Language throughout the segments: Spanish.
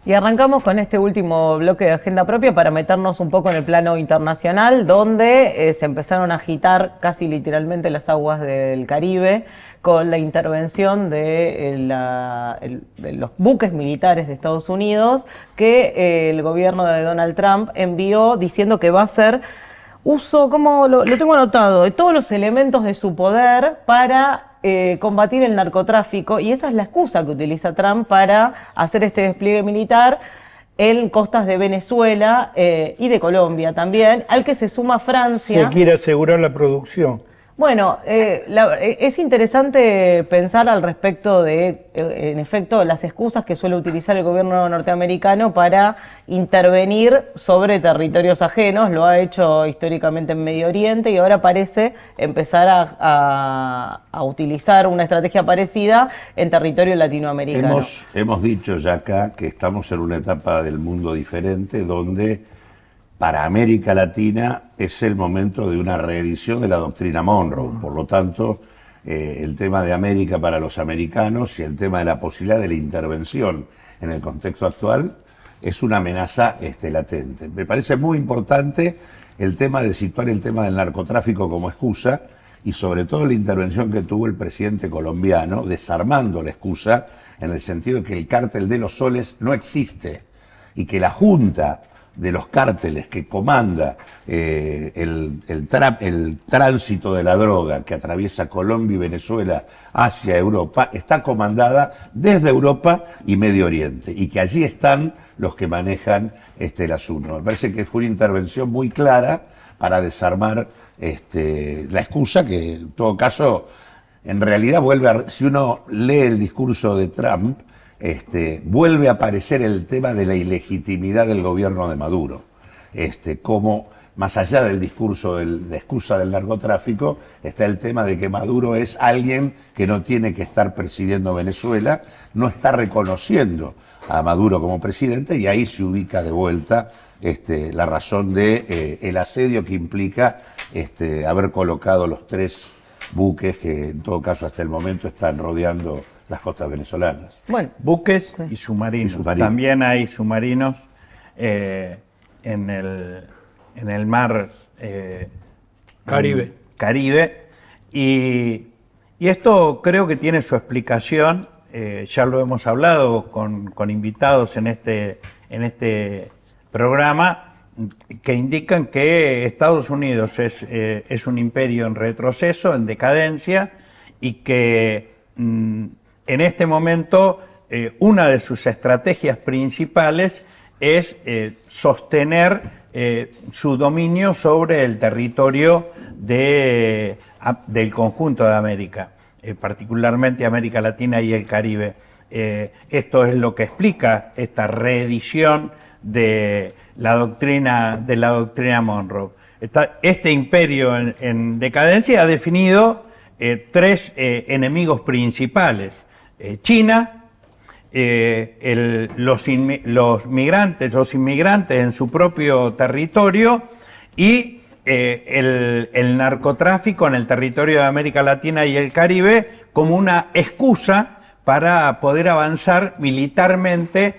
Y arrancamos con este último bloque de Agenda Propia para meternos un poco en el plano internacional, donde se empezaron a agitar casi literalmente las aguas del Caribe con la intervención de los buques militares de Estados Unidos que el gobierno de Donald Trump envió diciendo que va a hacer uso, como lo tengo anotado, de todos los elementos de su poder para combatir el narcotráfico, y esa es la excusa que utiliza Trump para hacer este despliegue militar en costas de Venezuela y de Colombia también, al que se suma Francia. Se quiere asegurar la producción. Bueno, es interesante pensar al respecto de, en efecto, las excusas que suele utilizar el gobierno norteamericano para intervenir sobre territorios ajenos. Lo ha hecho históricamente en Medio Oriente y ahora parece empezar a utilizar una estrategia parecida en territorio latinoamericano. Hemos dicho ya acá que estamos en una etapa del mundo diferente donde para América Latina es el momento de una reedición de la doctrina Monroe. Por lo tanto, el tema de América para los americanos y el tema de la posibilidad de la intervención en el contexto actual es una amenaza latente. Me parece muy importante el tema de situar el tema del narcotráfico como excusa y sobre todo la intervención que tuvo el presidente colombiano desarmando la excusa en el sentido de que el cártel de los soles no existe y que la junta de los cárteles que comanda el tránsito de la droga que atraviesa Colombia y Venezuela hacia Europa, está comandada desde Europa y Medio Oriente, y que allí están los que manejan el asunto. Me parece que fue una intervención muy clara para desarmar la excusa que, en todo caso, en realidad si uno lee el discurso de Trump, vuelve a aparecer el tema de la ilegitimidad del gobierno de Maduro, como más allá del discurso de excusa del narcotráfico, está el tema de que Maduro es alguien que no tiene que estar presidiendo Venezuela, no está reconociendo a Maduro como presidente, y ahí se ubica de vuelta la razón de el asedio que implica haber colocado los 3 buques que en todo caso hasta el momento están rodeando las costas venezolanas. Bueno, buques y submarinos. También hay submarinos en el mar Caribe. Y esto creo que tiene su explicación, ya lo hemos hablado con invitados en este programa, que indican que Estados Unidos es un imperio en retroceso, en decadencia, y que en este momento, una de sus estrategias principales es sostener su dominio sobre el territorio del conjunto de América, particularmente América Latina y el Caribe. Esto es lo que explica esta reedición de la doctrina Monroe. Este imperio en decadencia ha definido 3 enemigos principales: China, los inmigrantes en su propio territorio y el narcotráfico en el territorio de América Latina y el Caribe como una excusa para poder avanzar militarmente,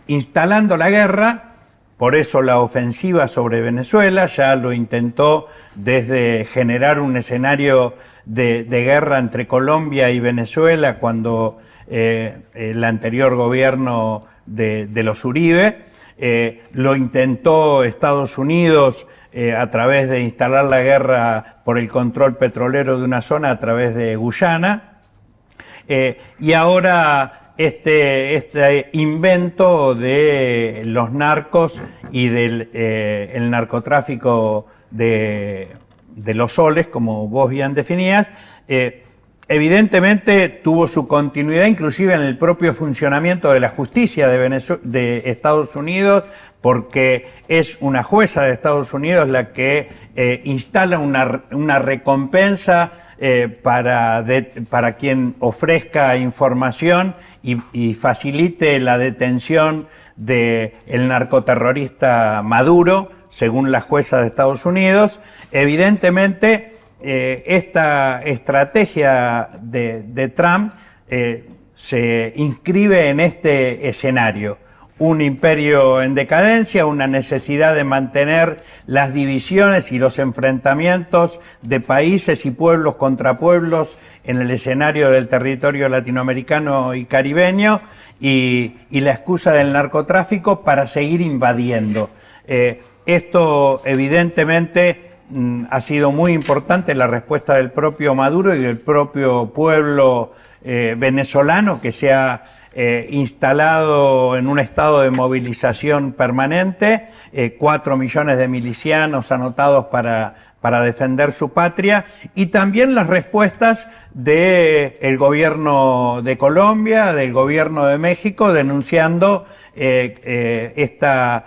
instalando la guerra. Por eso la ofensiva sobre Venezuela ya lo intentó desde generar un escenario de guerra entre Colombia y Venezuela cuando el anterior gobierno de los Uribe. Lo intentó Estados Unidos a través de instalar la guerra por el control petrolero de una zona a través de Guyana. Y ahora este invento de los narcos y del el narcotráfico de los soles, como vos bien definías, evidentemente tuvo su continuidad inclusive en el propio funcionamiento de la justicia de Estados Unidos, porque es una jueza de Estados Unidos la que instala una recompensa para quien ofrezca información y facilite la detención del narcoterrorista Maduro, según la jueza de Estados Unidos. Evidentemente, esta estrategia de Trump se inscribe en este escenario. Un imperio en decadencia, una necesidad de mantener las divisiones y los enfrentamientos de países y pueblos contra pueblos en el escenario del territorio latinoamericano y caribeño, y la excusa del narcotráfico para seguir invadiendo. Esto evidentemente ha sido muy importante la respuesta del propio Maduro y del propio pueblo venezolano, que se ha instalado en un estado de movilización permanente, 4 millones de milicianos anotados para defender su patria, y también las respuestas del gobierno de Colombia, del gobierno de México, denunciando esta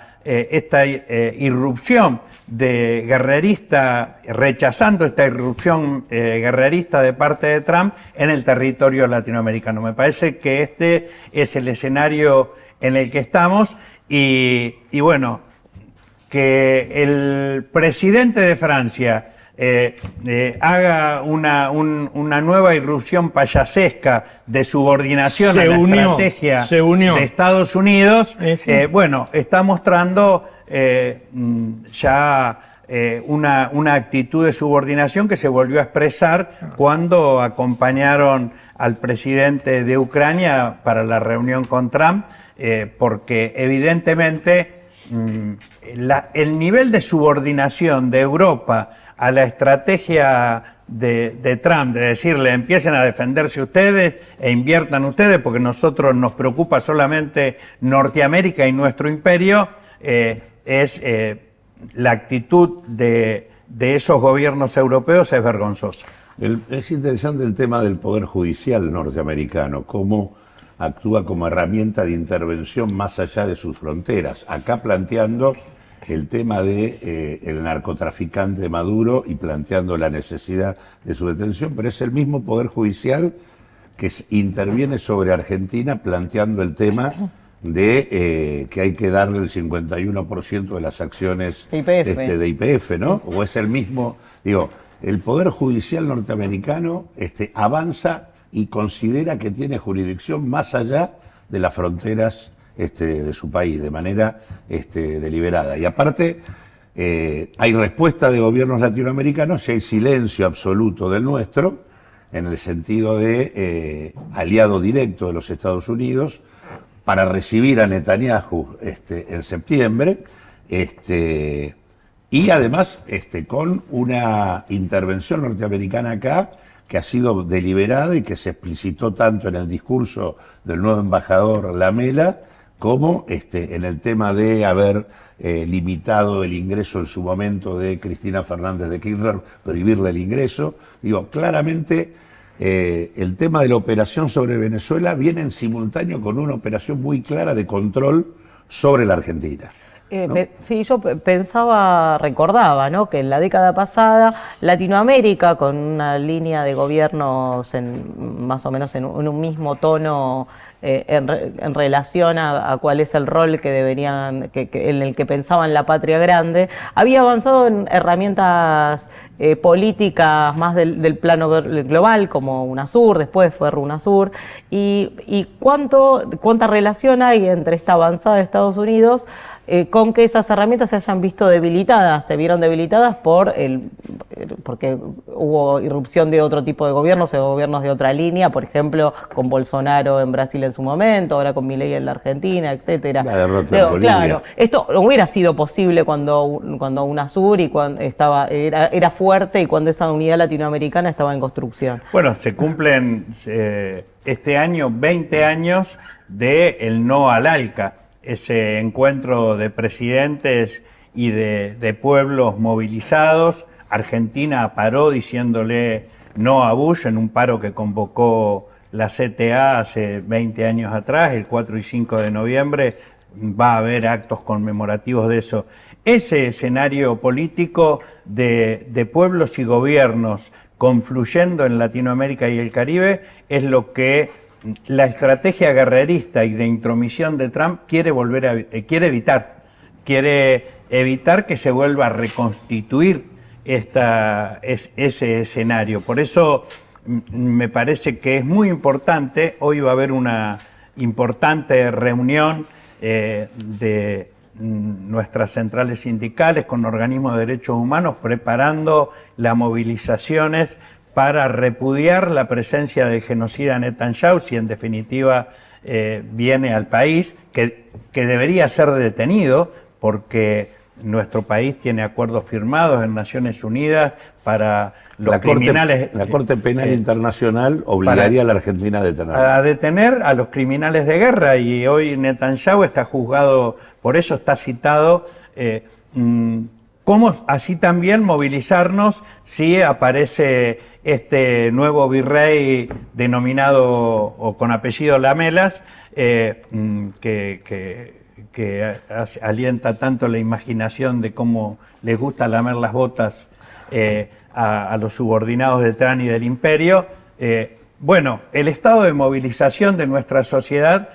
irrupción de guerrerista, rechazando esta irrupción guerrerista de parte de Trump en el territorio latinoamericano. Me parece que este es el escenario en el que estamos, y bueno, que el presidente de Francia haga una nueva irrupción payasesca de subordinación a la estrategia de Estados Unidos, bueno, está mostrando ya una actitud de subordinación que se volvió a expresar cuando acompañaron al presidente de Ucrania para la reunión con Trump, porque evidentemente el nivel de subordinación de Europa a la estrategia de Trump, de decirle empiecen a defenderse ustedes e inviertan ustedes porque nosotros nos preocupa solamente Norteamérica y nuestro imperio, es la actitud de esos gobiernos europeos es vergonzosa. Es interesante el tema del Poder Judicial norteamericano, cómo actúa como herramienta de intervención más allá de sus fronteras. Acá planteando el tema de el narcotraficante Maduro y planteando la necesidad de su detención, pero es el mismo Poder Judicial que interviene sobre Argentina planteando el tema de que hay que darle el 51% de las acciones de YPF, ¿no? O es el mismo, digo, el Poder Judicial norteamericano avanza y considera que tiene jurisdicción más allá de las fronteras de su país, de manera deliberada. Y aparte, hay respuesta de gobiernos latinoamericanos y hay silencio absoluto del nuestro, en el sentido de aliado directo de los Estados Unidos, para recibir a Netanyahu en septiembre, y además con una intervención norteamericana acá que ha sido deliberada y que se explicitó tanto en el discurso del nuevo embajador Lamela como en el tema de haber limitado el ingreso en su momento de Cristina Fernández de Kirchner, prohibirle el ingreso. Digo, claramente el tema de la operación sobre Venezuela viene en simultáneo con una operación muy clara de control sobre la Argentina. ¿No? Sí, yo recordaba, ¿no?, que en la década pasada Latinoamérica, con una línea de gobiernos más o menos en un mismo tono en relación a cuál es el rol que deberían, en el que pensaban la patria grande, había avanzado en herramientas políticas más del plano global, como UNASUR, después fue RUNASUR, y cuánta relación hay entre esta avanzada de Estados Unidos con que esas herramientas se hayan visto debilitadas, se vieron debilitadas porque hubo irrupción de otro tipo de gobiernos, o gobiernos de otra línea, por ejemplo, con Bolsonaro en Brasil en su momento, ahora con Milei en la Argentina, etcétera. La derrota en Bolivia. Claro, esto no hubiera sido posible cuando UNASUR y cuando era fuerte y cuando esa unidad latinoamericana estaba en construcción. Bueno, se cumplen este año 20 años del no al ALCA, ese encuentro de presidentes y de pueblos movilizados. Argentina paró diciéndole no a Bush en un paro que convocó la CTA hace 20 años atrás, el 4 y 5 de noviembre, va a haber actos conmemorativos de eso. Ese escenario político de pueblos y gobiernos confluyendo en Latinoamérica y el Caribe es lo que la estrategia guerrerista y de intromisión de Trump quiere evitar que se vuelva a reconstituir ese escenario. Por eso me parece que es muy importante. Hoy va a haber una importante reunión de nuestras centrales sindicales con organismos de derechos humanos preparando las movilizaciones para repudiar la presencia del genocida Netanyahu, si en definitiva viene al país, que debería ser detenido porque nuestro país tiene acuerdos firmados en Naciones Unidas para los criminales. La Corte Penal Internacional obligaría a la Argentina a detenerlo. A detener a los criminales de guerra, y hoy Netanyahu está juzgado, por eso está citado. ¿Cómo así también movilizarnos si aparece este nuevo virrey denominado o con apellido Lamelas, que alienta tanto la imaginación de cómo les gusta lamer las botas a los subordinados de Trump y del imperio? Bueno, el estado de movilización de nuestra sociedad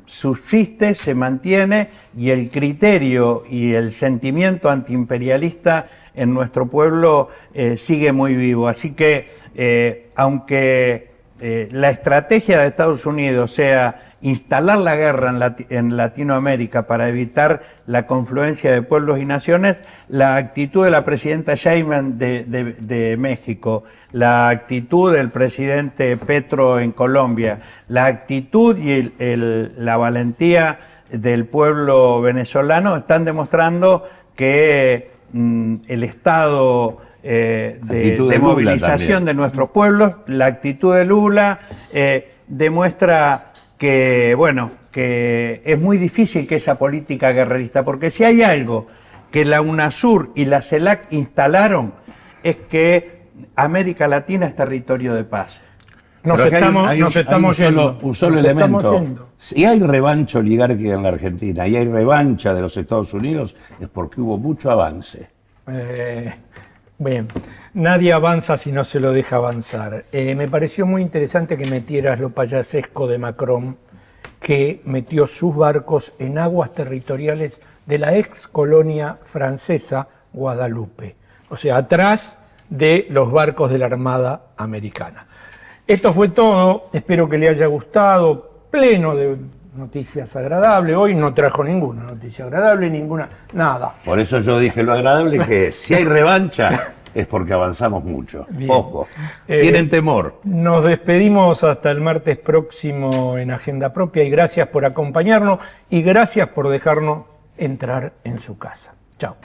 subsiste, se mantiene, y el criterio y el sentimiento antiimperialista en nuestro pueblo sigue muy vivo. Así que, aunque la estrategia de Estados Unidos sea instalar la guerra en Latinoamérica para evitar la confluencia de pueblos y naciones, la actitud de la presidenta Sheinbaum de México, la actitud del presidente Petro en Colombia, la actitud y la valentía del pueblo venezolano están demostrando que el estado de movilización de nuestros pueblos, la actitud de Lula, demuestra que, bueno, que es muy difícil que esa política guerrerista, porque si hay algo que la UNASUR y la CELAC instalaron, es que América Latina es territorio de paz. Nos estamos yendo. Un solo elemento. Si hay revancha oligárquica en la Argentina y hay revancha de los Estados Unidos, es porque hubo mucho avance. Bien, nadie avanza si no se lo deja avanzar. Me pareció muy interesante que metieras lo payasesco de Macron, que metió sus barcos en aguas territoriales de la ex colonia francesa Guadalupe, o sea, atrás de los barcos de la Armada Americana. Esto fue todo, espero que le haya gustado, pleno de noticias agradables. Hoy no trajo ninguna noticia agradable, nada. Por eso yo dije lo agradable, que si hay revancha es porque avanzamos mucho. Bien. Ojo, tienen temor. Nos despedimos hasta el martes próximo en Agenda Propia, y gracias por acompañarnos y gracias por dejarnos entrar en su casa. Chao.